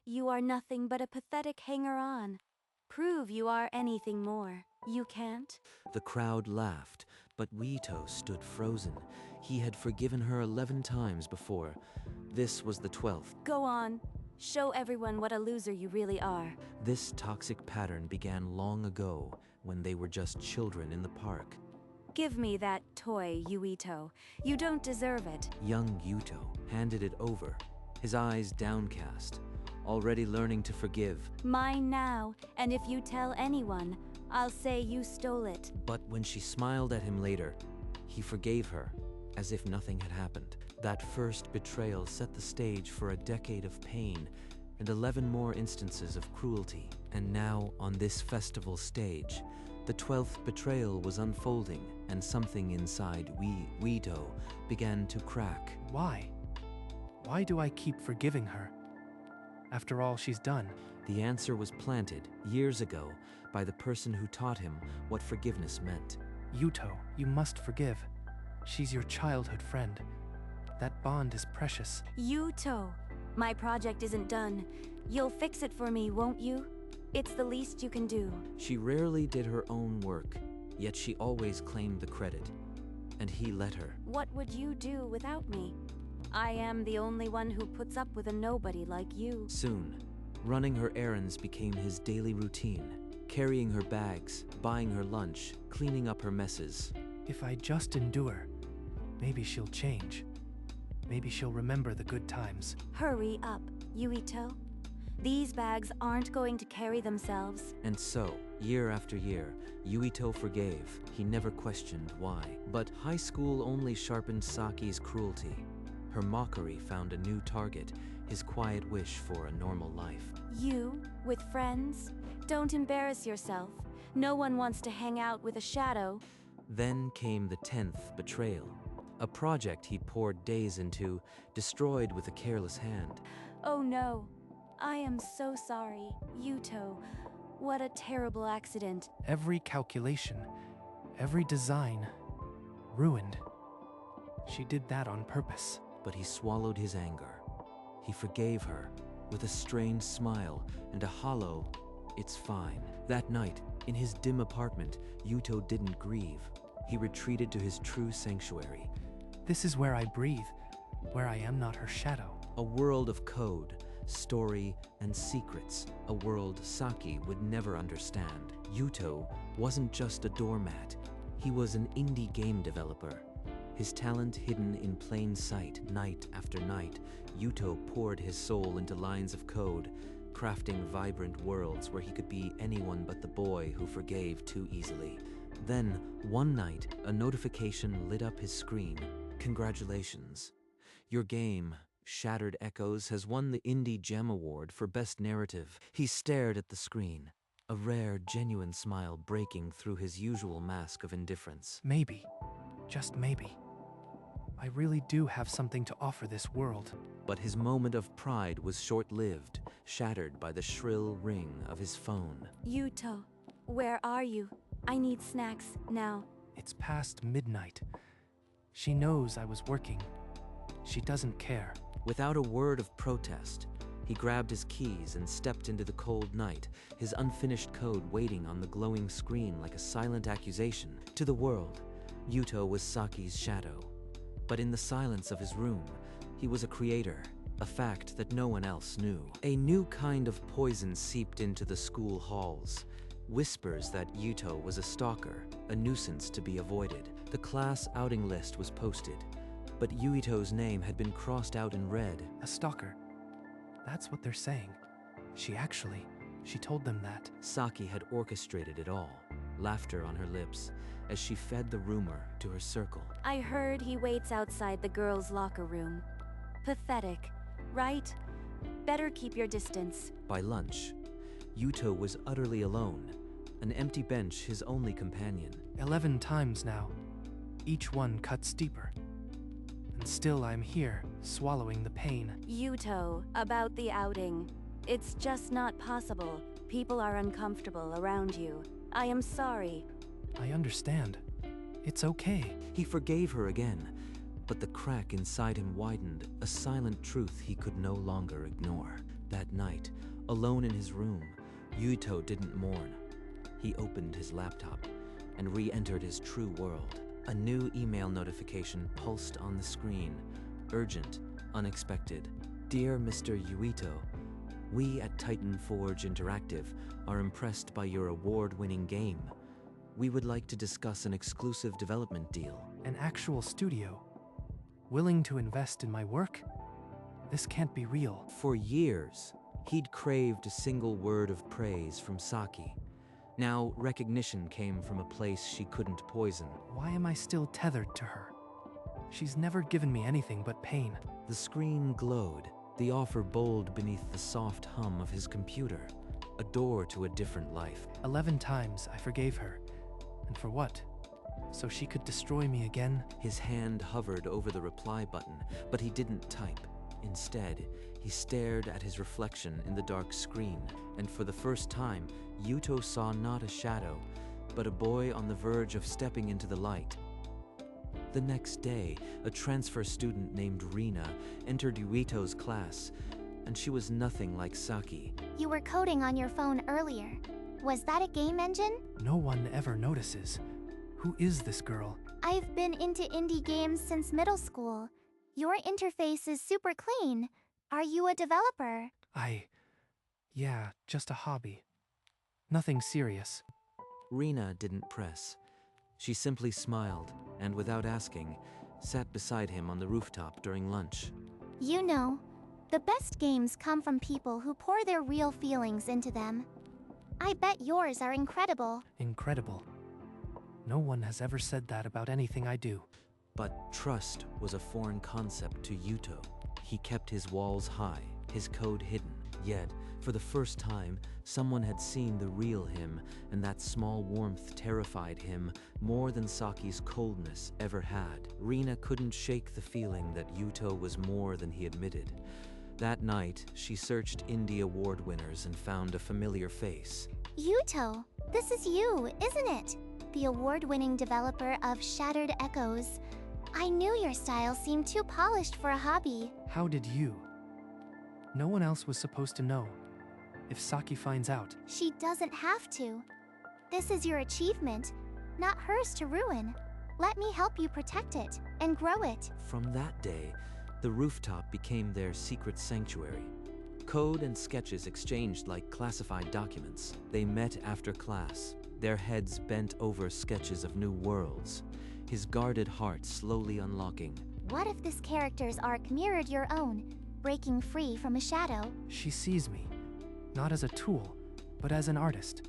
You are nothing but a pathetic hanger-on. Prove you are anything more. You can't? The crowd laughed, but Weeto stood frozen. He had forgiven her 11 times before. This was the 12th. Go on. Show everyone what a loser you really are. This toxic pattern began long ago, when they were just children in the park. Give me that toy, Yuito. You don't deserve it. Young Yuto handed it over, his eyes downcast, already learning to forgive. Mine now, and if you tell anyone, I'll say you stole it. But when she smiled at him later, he forgave her, as if nothing had happened. That first betrayal set the stage for a decade of pain and 11 more instances of cruelty. And now, on this festival stage, the 12th betrayal was unfolding, and something inside Weeto began to crack. Why? Why do I keep forgiving her? After all she's done. The answer was planted years ago by the person who taught him what forgiveness meant. Yuto, you must forgive. She's your childhood friend. That bond is precious. Yuto, my project isn't done. You'll fix it for me, won't you? It's the least you can do. She rarely did her own work, yet she always claimed the credit. And he let her. What would you do without me? I am the only one who puts up with a nobody like you. Soon, running her errands became his daily routine. Carrying her bags, buying her lunch, cleaning up her messes. If I just endure, maybe she'll change. Maybe she'll remember the good times. Hurry up, Yuito. These bags aren't going to carry themselves. And so, year after year, Yuito forgave. He never questioned why. But high school only sharpened Saki's cruelty. Her mockery found a new target, his quiet wish for a normal life. You, with friends? Don't embarrass yourself. No one wants to hang out with a shadow. Then came the 10th betrayal. A project he poured days into, destroyed with a careless hand. Oh no. I am so sorry, Yuto. What a terrible accident. Every calculation, every design, ruined. She did that on purpose. But he swallowed his anger. He forgave her, with a strained smile and a hollow, "It's fine." That night, in his dim apartment, Yuto didn't grieve. He retreated to his true sanctuary. This is where I breathe, where I am not her shadow. A world of code, story, and secrets. A world Saki would never understand. Yuto wasn't just a doormat. He was an indie game developer. His talent hidden in plain sight. Night after night, Yuto poured his soul into lines of code, crafting vibrant worlds where he could be anyone but the boy who forgave too easily. Then, one night, a notification lit up his screen. Congratulations. Your game, Shattered Echoes, has won the Indie Gem Award for Best Narrative. He stared at the screen, a rare, genuine smile breaking through his usual mask of indifference. Maybe, just maybe, I really do have something to offer this world. But his moment of pride was short-lived, shattered by the shrill ring of his phone. Yuto, where are you? I need snacks now. It's past midnight. She knows I was working. She doesn't care. Without a word of protest, he grabbed his keys and stepped into the cold night, his unfinished code waiting on the glowing screen like a silent accusation. To the world, Yuto was Saki's shadow. But in the silence of his room, he was a creator, a fact that no one else knew. A new kind of poison seeped into the school halls. Whispers that Yuto was a stalker, a nuisance to be avoided. The class outing list was posted, but Yuito's name had been crossed out in red. A stalker. That's what they're saying. She told them that. Saki had orchestrated it all, laughter on her lips, as she fed the rumor to her circle. I heard he waits outside the girls' locker room. Pathetic, right? Better keep your distance. By lunch, Yuto was utterly alone, an empty bench his only companion. 11 times now, each one cut steeper. And still I'm here, swallowing the pain. Yuto, about the outing. It's just not possible. People are uncomfortable around you. I am sorry. I understand. It's okay. He forgave her again, but the crack inside him widened, a silent truth he could no longer ignore. That night, alone in his room, Yuto didn't mourn. He opened his laptop and re-entered his true world. A new email notification pulsed on the screen. Urgent, unexpected. Dear Mr. Yuito, we at Titan Forge Interactive are impressed by your award-winning game. We would like to discuss an exclusive development deal. An actual studio? Willing to invest in my work? This can't be real. For years, he'd craved a single word of praise from Saki. Now, recognition came from a place she couldn't poison. Why am I still tethered to her? She's never given me anything but pain. The screen glowed, the offer bold beneath the soft hum of his computer. A door to a different life. 11 times I forgave her. And for what? So she could destroy me again? His hand hovered over the reply button, but he didn't type. Instead, he stared at his reflection in the dark screen, and for the first time, Yuto saw not a shadow, but a boy on the verge of stepping into the light. The next day, a transfer student named Rina entered Yuito's class, and she was nothing like Saki. You were coding on your phone earlier. Was that a game engine? No one ever notices. Who is this girl? I've been into indie games since middle school. Your interface is super clean. Are you a developer? Yeah, just a hobby. Nothing serious. Rina didn't press. She simply smiled, and without asking, sat beside him on the rooftop during lunch. You know, the best games come from people who pour their real feelings into them. I bet yours are incredible. Incredible. No one has ever said that about anything I do. But trust was a foreign concept to Yuto. He kept his walls high, his code hidden. Yet, for the first time, someone had seen the real him, and that small warmth terrified him more than Saki's coldness ever had. Rina couldn't shake the feeling that Yuto was more than he admitted. That night, she searched indie award winners and found a familiar face. Yuto, this is you, isn't it? The award-winning developer of Shattered Echoes. I knew your style seemed too polished for a hobby. How did you? No one else was supposed to know. If Saki finds out... She doesn't have to. This is your achievement, not hers to ruin. Let me help you protect it and grow it. From that day, the rooftop became their secret sanctuary. Code and sketches exchanged like classified documents. They met after class, their heads bent over sketches of new worlds, his guarded heart slowly unlocking. What if this character's arc mirrored your own, breaking free from a shadow? She sees me, not as a tool, but as an artist.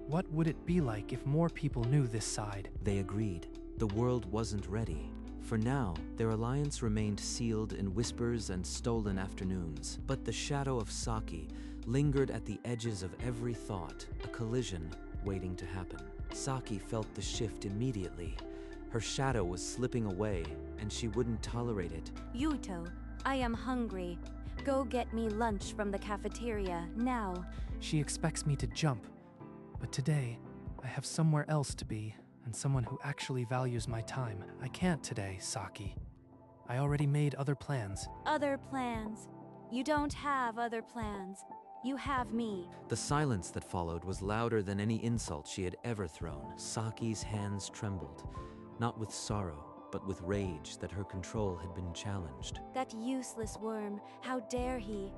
What would it be like if more people knew this side? They agreed. The world wasn't ready. For now, their alliance remained sealed in whispers and stolen afternoons. But the shadow of Saki lingered at the edges of every thought, a collision waiting to happen. Saki felt the shift immediately. Her shadow was slipping away, and she wouldn't tolerate it. Yuto, I am hungry. Go get me lunch from the cafeteria, now. She expects me to jump. But today, I have somewhere else to be, and someone who actually values my time. I can't today, Saki. I already made other plans. Other plans? You don't have other plans. You have me. The silence that followed was louder than any insult she had ever thrown. Saki's hands trembled, not with sorrow, but with rage that her control had been challenged. That useless worm, how dare he?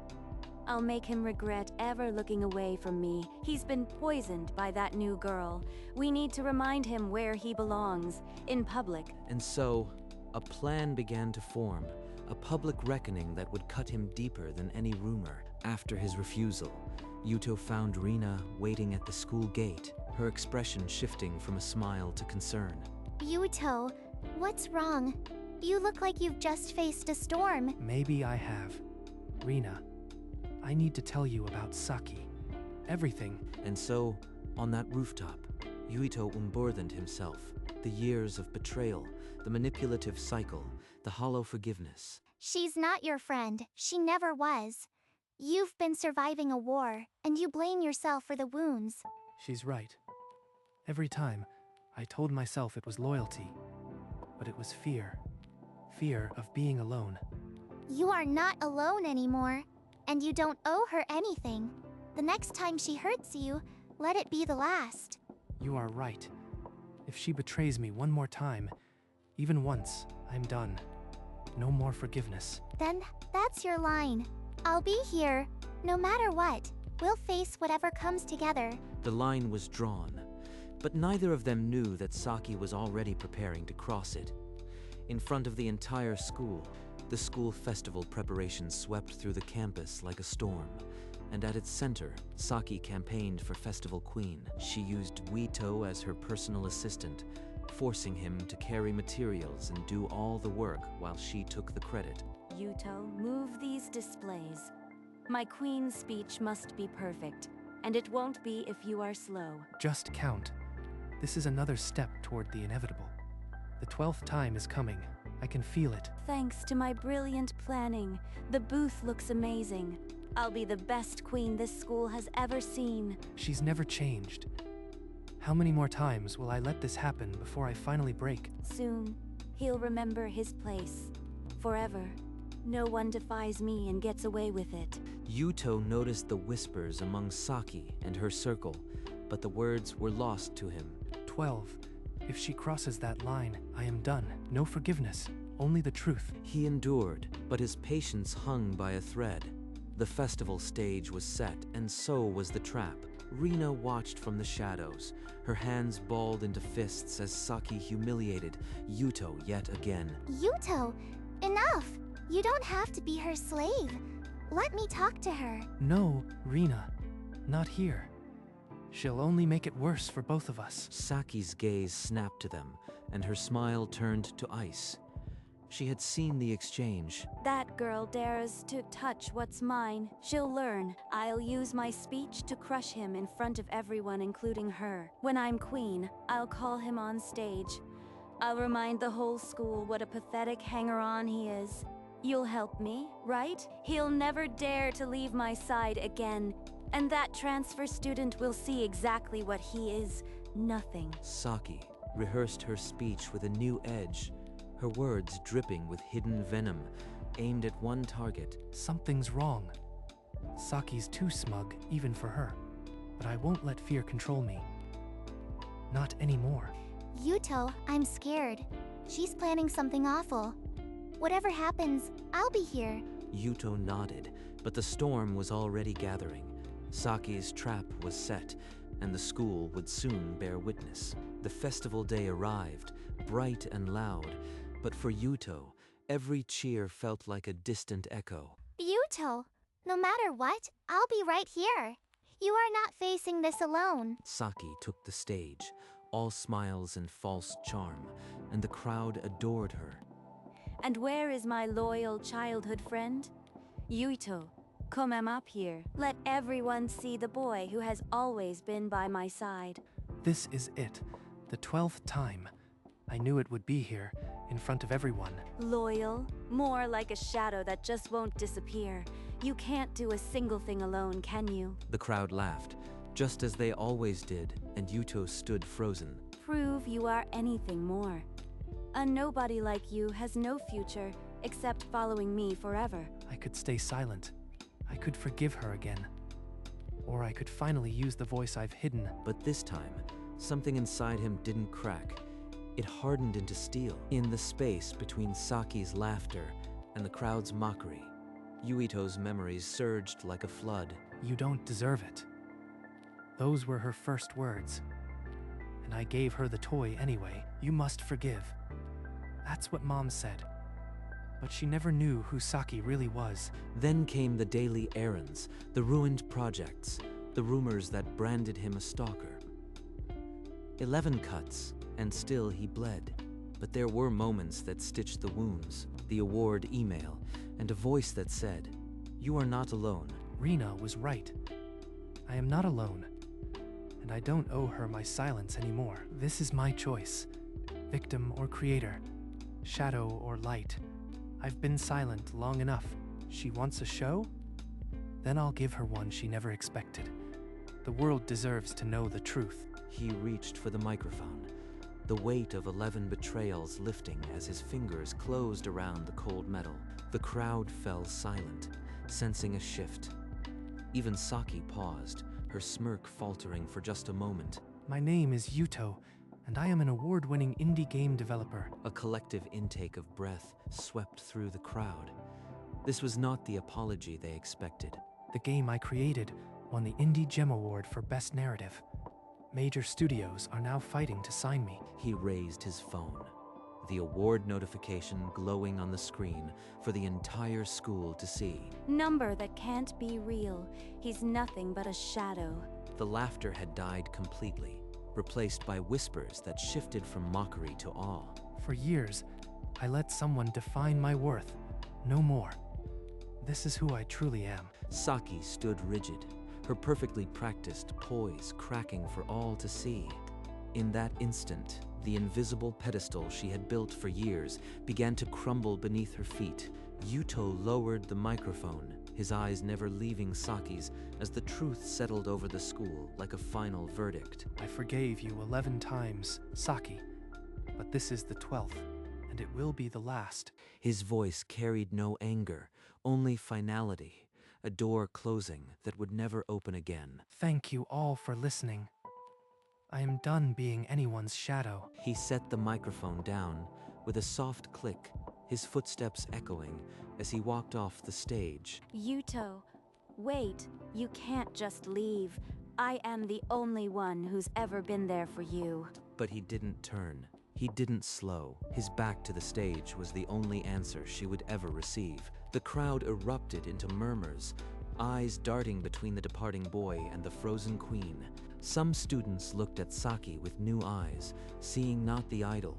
I'll make him regret ever looking away from me. He's been poisoned by that new girl. We need to remind him where he belongs, in public. And so, a plan began to form, a public reckoning that would cut him deeper than any rumor. After his refusal, Yuto found Rina waiting at the school gate, her expression shifting from a smile to concern. Yuto, what's wrong? You look like you've just faced a storm. Maybe I have. Rina, I need to tell you about Saki. Everything. And so, on that rooftop, Yuito unburdened himself. The years of betrayal, the manipulative cycle, the hollow forgiveness. She's not your friend. She never was. You've been surviving a war, and you blame yourself for the wounds. She's right. Every time, I told myself it was loyalty, but it was fear. Fear of being alone. You are not alone anymore. and you don't owe her anything. The next time she hurts you, let it be the last. You are right. If she betrays me one more time, even once, I'm done. No more forgiveness. Then that's your line. I'll be here, no matter what. We'll face whatever comes together. The line was drawn, but neither of them knew that Saki was already preparing to cross it. In front of the entire school, the school festival preparations swept through the campus like a storm, and at its center, Saki campaigned for Festival Queen. She used Wito as her personal assistant, forcing him to carry materials and do all the work while she took the credit. Yuto, move these displays. My queen's speech must be perfect, and it won't be if you are slow. Just count. This is another step toward the inevitable. The 12th time is coming. I can feel it. Thanks to my brilliant planning, the booth looks amazing. I'll be the best queen this school has ever seen. She's never changed. How many more times will I let this happen before I finally break? Soon, he'll remember his place. Forever. No one defies me and gets away with it. Yuto noticed the whispers among Saki and her circle, but the words were lost to him. 12. If she crosses that line, I am done. No forgiveness, only the truth. He endured, but his patience hung by a thread. The festival stage was set, and so was the trap. Rina watched from the shadows, her hands balled into fists as Saki humiliated Yuto yet again. Yuto, enough! You don't have to be her slave. Let me talk to her. No, Rina. Not here. She'll only make it worse for both of us. Saki's gaze snapped to them, and her smile turned to ice. She had seen the exchange. That girl dares to touch what's mine. She'll learn. I'll use my speech to crush him in front of everyone, including her. When I'm queen, I'll call him on stage. I'll remind the whole school what a pathetic hanger-on he is. You'll help me, right? He'll never dare to leave my side again. And that transfer student will see exactly what he is. Nothing. Saki rehearsed her speech with a new edge, her words dripping with hidden venom, aimed at one target. Something's wrong. Saki's too smug, even for her. But I won't let fear control me. Not anymore. Yuto, I'm scared. She's planning something awful. Whatever happens, I'll be here. Yuto nodded, but the storm was already gathering. Saki's trap was set, and the school would soon bear witness. The festival day arrived, bright and loud, but for Yuto, every cheer felt like a distant echo. Yuto, no matter what, I'll be right here. You are not facing this alone. Saki took the stage, all smiles and false charm, and the crowd adored her. And where is my loyal childhood friend? Yuito, come up here. Let everyone see the boy who has always been by my side. This is it. The 12th time. I knew it would be here, in front of everyone. Loyal? More like a shadow that just won't disappear. You can't do a single thing alone, can you? The crowd laughed, just as they always did, and Yuto stood frozen. Prove you are anything more. A nobody like you has no future, except following me forever. I could stay silent. I could forgive her again. Or I could finally use the voice I've hidden. But this time, something inside him didn't crack. It hardened into steel. In the space between Saki's laughter and the crowd's mockery, Yuito's memories surged like a flood. You don't deserve it. Those were her first words. And I gave her the toy anyway. You must forgive. That's what Mom said. But she never knew who Saki really was. Then came the daily errands, the ruined projects, the rumors that branded him a stalker. 11 cuts, and still he bled. But there were moments that stitched the wounds, the award email, and a voice that said, "You are not alone." Rina was right. I am not alone. And I don't owe her my silence anymore. This is my choice. Victim or creator. Shadow or light. I've been silent long enough. She wants a show? Then I'll give her one she never expected. The world deserves to know the truth. He reached for the microphone, the weight of 11 betrayals lifting as his fingers closed around the cold metal. The crowd fell silent, sensing a shift. Even Saki paused, her smirk faltering for just a moment. My name is Yuto, and I am an award-winning indie game developer. A collective intake of breath swept through the crowd. This was not the apology they expected. The game I created won the Indie Gem Award for Best Narrative. Major studios are now fighting to sign me. He raised his phone, the award notification glowing on the screen for the entire school to see. Number that can't be real. He's nothing but a shadow. The laughter had died completely, replaced by whispers that shifted from mockery to awe. For years, I let someone define my worth. No more. This is who I truly am. Saki stood rigid, her perfectly practiced poise cracking for all to see. In that instant, the invisible pedestal she had built for years began to crumble beneath her feet. Yuto lowered the microphone, his eyes never leaving Saki's as the truth settled over the school like a final verdict. I forgave you 11 times, Saki, but this is the 12th, and it will be the last. His voice carried no anger, only finality, a door closing that would never open again. Thank you all for listening. I am done being anyone's shadow. He set the microphone down with a soft click, his footsteps echoing as he walked off the stage. Yuto, wait. You can't just leave. I am the only one who's ever been there for you. But he didn't turn. He didn't slow. His back to the stage was the only answer she would ever receive. The crowd erupted into murmurs, eyes darting between the departing boy and the frozen queen. Some students looked at Saki with new eyes, seeing not the idol,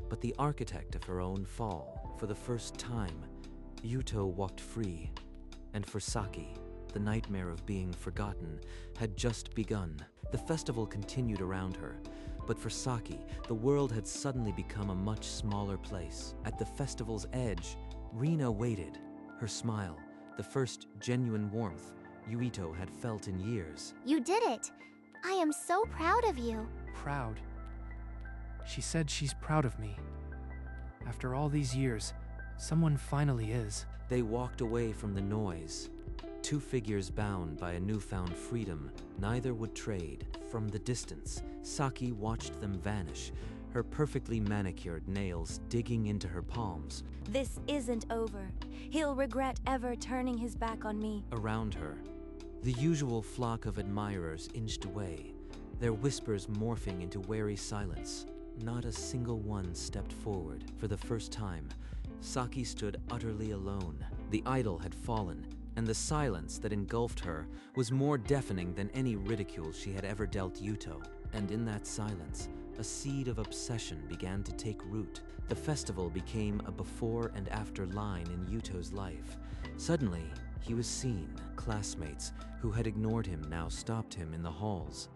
but the architect of her own fall. For the first time, Yuto walked free. And for Saki, the nightmare of being forgotten had just begun. The festival continued around her, but for Saki, the world had suddenly become a much smaller place. At the festival's edge, Rina waited, her smile, the first genuine warmth Yuito had felt in years. You did it! I am so proud of you. Proud. She said she's proud of me. After all these years, someone finally is. They walked away from the noise. Two figures bound by a newfound freedom, neither would trade. From the distance, Saki watched them vanish, her perfectly manicured nails digging into her palms. This isn't over. He'll regret ever turning his back on me. Around her, the usual flock of admirers inched away, their whispers morphing into wary silence. Not a single one stepped forward. For the first time, Saki stood utterly alone. The idol had fallen, and the silence that engulfed her was more deafening than any ridicule she had ever dealt Yuto. And in that silence, a seed of obsession began to take root. The festival became a before and after line in Yuto's life. Suddenly, he was seen. Classmates who had ignored him now stopped him in the halls,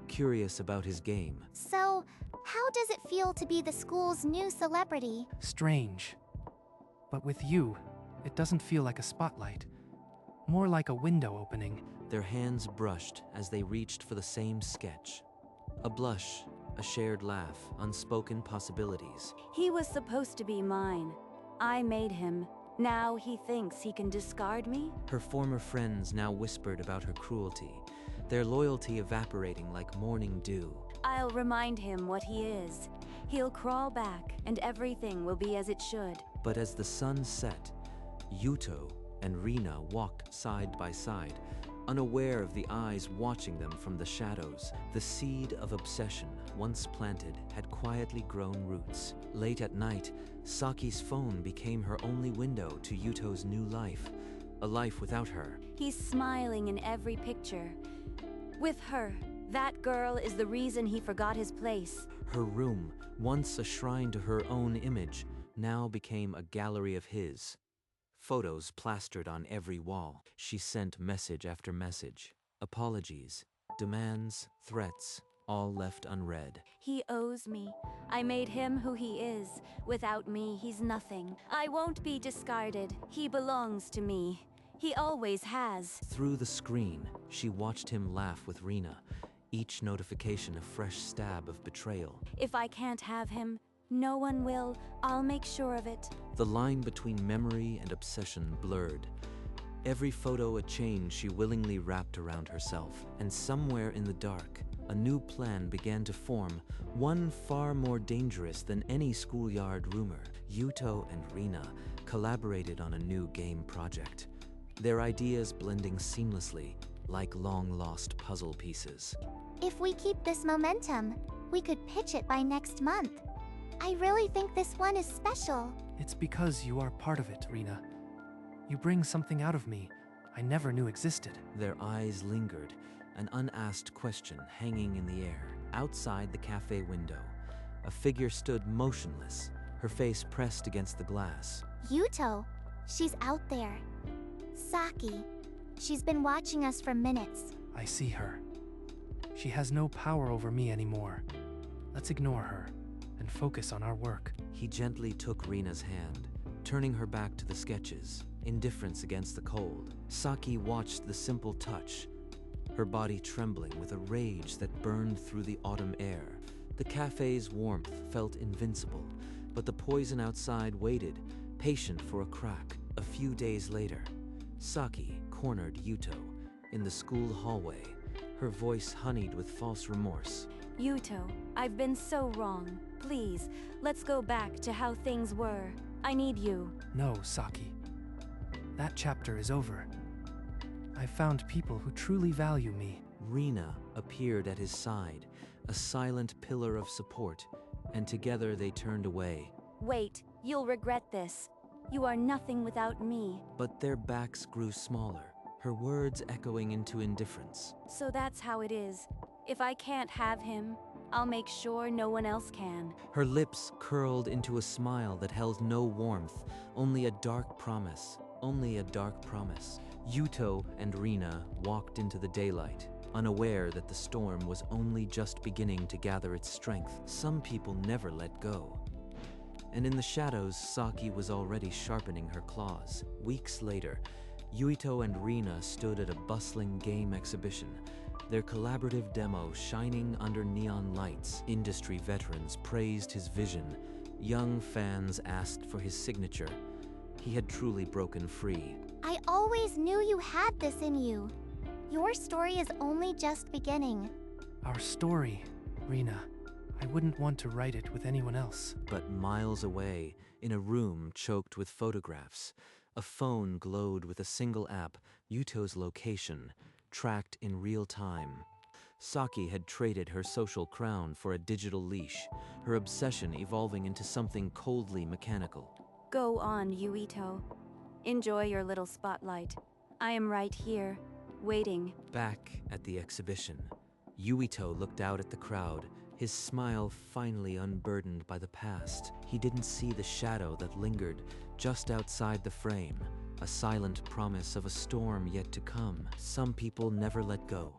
curious about his game. So, how does it feel to be the school's new celebrity? Strange. But with you, it doesn't feel like a spotlight. More like a window opening. Their hands brushed as they reached for the same sketch. A blush, a shared laugh, unspoken possibilities. He was supposed to be mine. I made him. Now he thinks he can discard me? Her former friends now whispered about her cruelty, their loyalty evaporating like morning dew. I'll remind him what he is. He'll crawl back, and everything will be as it should. But as the sun set, Yuto and Rina walked side by side, unaware of the eyes watching them from the shadows. The seed of obsession, once planted, had quietly grown roots. Late at night, Saki's phone became her only window to Yuto's new life, a life without her. He's smiling in every picture. With her. That girl is the reason he forgot his place. Her room, once a shrine to her own image, now became a gallery of his. Photos plastered on every wall. She sent message after message. Apologies, demands, threats, all left unread. He owes me. I made him who he is. Without me, he's nothing. I won't be discarded. He belongs to me. He always has. Through the screen, she watched him laugh with Rina, each notification a fresh stab of betrayal. If I can't have him, no one will. I'll make sure of it. The line between memory and obsession blurred. Every photo a chain she willingly wrapped around herself, and somewhere in the dark, a new plan began to form, one far more dangerous than any schoolyard rumor. Yuto and Rina collaborated on a new game project, their ideas blending seamlessly like long-lost puzzle pieces. If we keep this momentum, we could pitch it by next month. I really think this one is special. It's because you are part of it, Rina. You bring something out of me I never knew existed. Their eyes lingered, an unasked question hanging in the air. Outside the cafe window, a figure stood motionless, her face pressed against the glass. Yuto, she's out there. Saki, she's been watching us for minutes. I see her. She has no power over me anymore. Let's ignore her and focus on our work. He gently took Rina's hand, turning her back to the sketches, indifference against the cold. Saki watched the simple touch, her body trembling with a rage that burned through the autumn air. The cafe's warmth felt invincible, but the poison outside waited, patient for a crack. A few days later, Saki cornered Yuto in the school hallway, her voice honeyed with false remorse. Yuto, I've been so wrong. Please, let's go back to how things were. I need you. No, Saki. That chapter is over. I found people who truly value me. Rina appeared at his side, a silent pillar of support, and together they turned away. Wait, you'll regret this. You are nothing without me. But their backs grew smaller, her words echoing into indifference. So that's how it is. If I can't have him, I'll make sure no one else can. Her lips curled into a smile that held no warmth, only a dark promise. Only a dark promise. Yuto and Rina walked into the daylight, unaware that the storm was only just beginning to gather its strength. Some people never let go. And in the shadows, Saki was already sharpening her claws. Weeks later, Yuito and Rina stood at a bustling game exhibition, their collaborative demo shining under neon lights. Industry veterans praised his vision. Young fans asked for his signature. He had truly broken free. I always knew you had this in you. Your story is only just beginning. Our story, Rina. I wouldn't want to write it with anyone else. But miles away, in a room choked with photographs, a phone glowed with a single app, Yuto's location, tracked in real time. Saki had traded her social crown for a digital leash, her obsession evolving into something coldly mechanical. Go on, Yuito. Enjoy your little spotlight. I am right here, waiting. Back at the exhibition, Yuito looked out at the crowd, his smile finally unburdened by the past. He didn't see the shadow that lingered just outside the frame, a silent promise of a storm yet to come. Some people never let go.